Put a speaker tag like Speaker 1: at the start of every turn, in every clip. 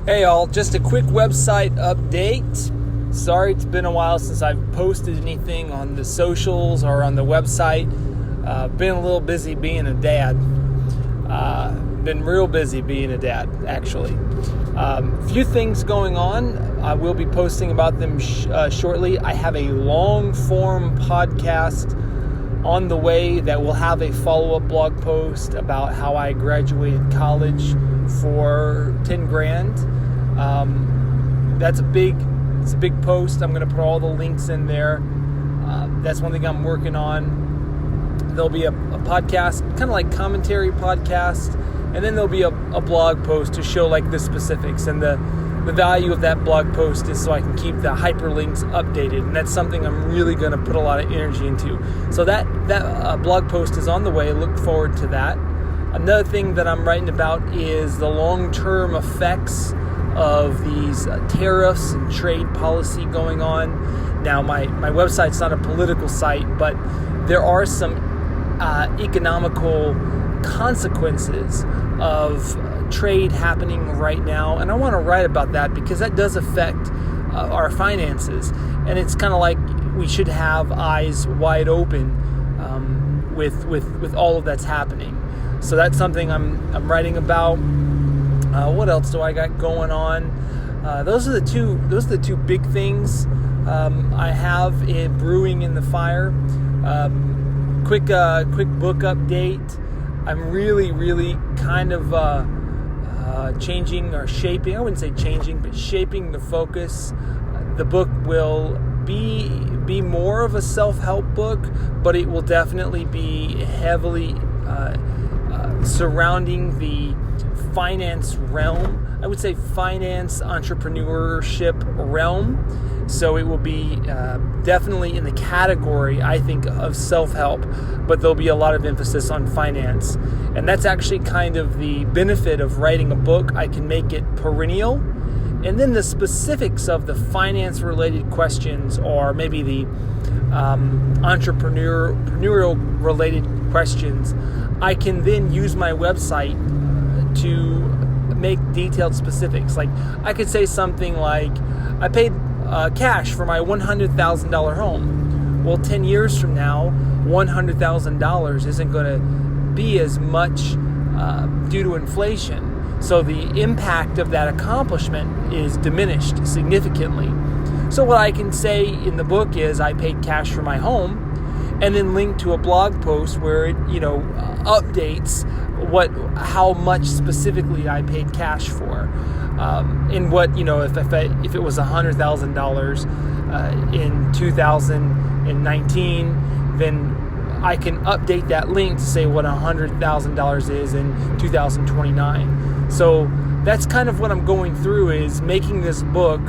Speaker 1: Hey all, just a quick website update. Sorry it's been a while since I've posted anything on the socials or on the website. Been a little busy being a dad. Been real busy being a dad, actually. Few things going on. I will be posting about them shortly. I have a long-form podcast on the way that will have a follow-up blog post about how I graduated college for 10 grand. It's a big post. I'm going to put all the links in there. That's one thing I'm working on. There'll be a podcast, kind of like commentary podcast, and then there'll be a blog post to show like the specifics. And the value of that blog post is so I can keep the hyperlinks updated, and that's something I'm really going to put a lot of energy into. So that blog post is on the way. Look forward to that. Another thing that I'm writing about is the long-term effects of these tariffs and trade policy going on. Now, my website's not a political site, but there are some economical consequences of trade happening right now, and I want to write about that because that does affect our finances, and it's kind of like we should have eyes wide open with all of that's happening. So that's something I'm writing about. What else do I got going on? Those are the two big things I have brewing in the fire. Quick book update. I'm really kind of changing or shaping. I wouldn't say changing, but shaping the focus. The book will be more of a self-help book, but it will definitely be heavily surrounding the finance realm. I would say finance entrepreneurship realm. So it will be definitely in the category, I think, of self-help, but there'll be a lot of emphasis on finance. And that's actually kind of the benefit of writing a book. I can make it perennial. And then the specifics of the finance-related questions, or maybe the entrepreneurial-related questions, I can then use my website to make detailed specifics. Like, I could say something like, I paid cash for my $100,000 home. Well, 10 years from now, $100,000 isn't going to be as much due to inflation. So the impact of that accomplishment is diminished significantly. So what I can say in the book is I paid cash for my home, and then link to a blog post where it, updates how much specifically I paid cash for, and what, if it was $100,000 in 2019, then I can update that link to say what $100,000 is in 2029. So that's kind of what I'm going through, is making this book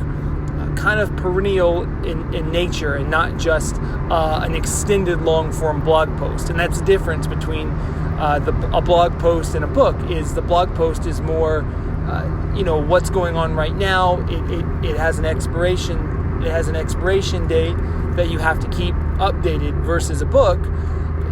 Speaker 1: kind of perennial in nature and not just an extended long-form blog post. And that's the difference between a blog post and a book. Is the blog post is more, what's going on right now. It has an expiration. It has an expiration date that you have to keep updated. Versus a book,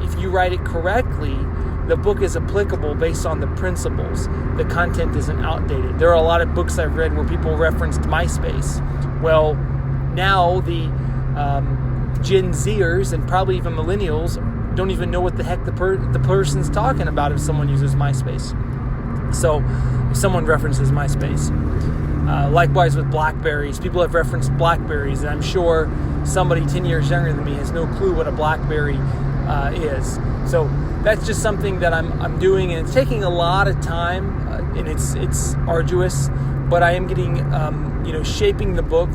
Speaker 1: if you write it correctly, the book is applicable based on the principles. The content isn't outdated. There are a lot of books I've read where people referenced MySpace. Well, now the Gen Zers and probably even millennials don't even know what the heck the person's talking about if someone uses MySpace. So, if someone references MySpace. Likewise with Blackberries. People have referenced Blackberries, and I'm sure somebody 10 years younger than me has no clue what a Blackberry is. So that's just something that I'm doing, and it's taking a lot of time, and it's arduous. But I am getting, shaping the book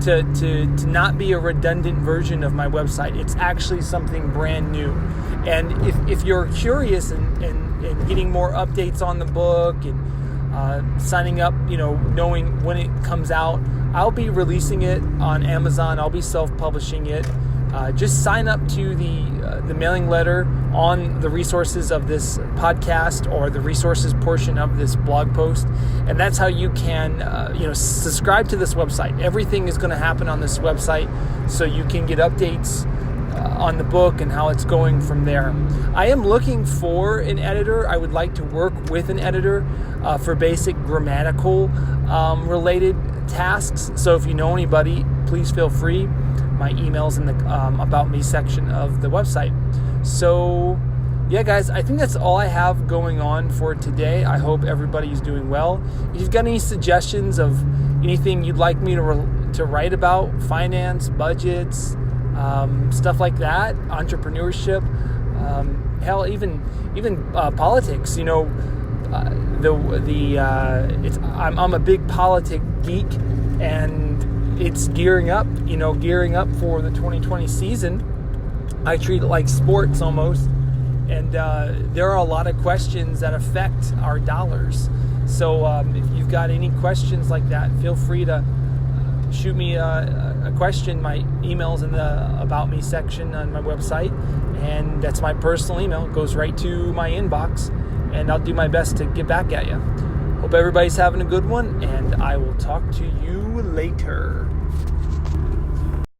Speaker 1: to not be a redundant version of my website. It's actually something brand new. And if you're curious and getting more updates on the book and signing up, knowing when it comes out, I'll be releasing it on Amazon. I'll be self-publishing it. Just sign up to the mailing letter on the resources of this podcast or the resources portion of this blog post, and that's how you can subscribe to this website. Everything is going to happen on this website, so you can get updates on the book and how it's going from there. I am looking for an editor. I would like to work with an editor for basic grammatical related tasks. So if you know anybody, please feel free. My email's in the About Me section of the website. So yeah, guys, I think that's all I have going on for today. I hope everybody is doing well. If you've got any suggestions of anything you'd like me to write about, finance, budgets, stuff like that, entrepreneurship, hell, even politics. You know, I'm a big politic geek, and it's gearing up for the 2020 season. I treat it like sports almost, and there are a lot of questions that affect our dollars. So if you've got any questions like that, feel free to shoot me a question. My email's in the About Me section on my website, and that's my personal email. It goes right to my inbox, and I'll do my best to get back at you. Hope everybody's having a good one, and I will talk to you later.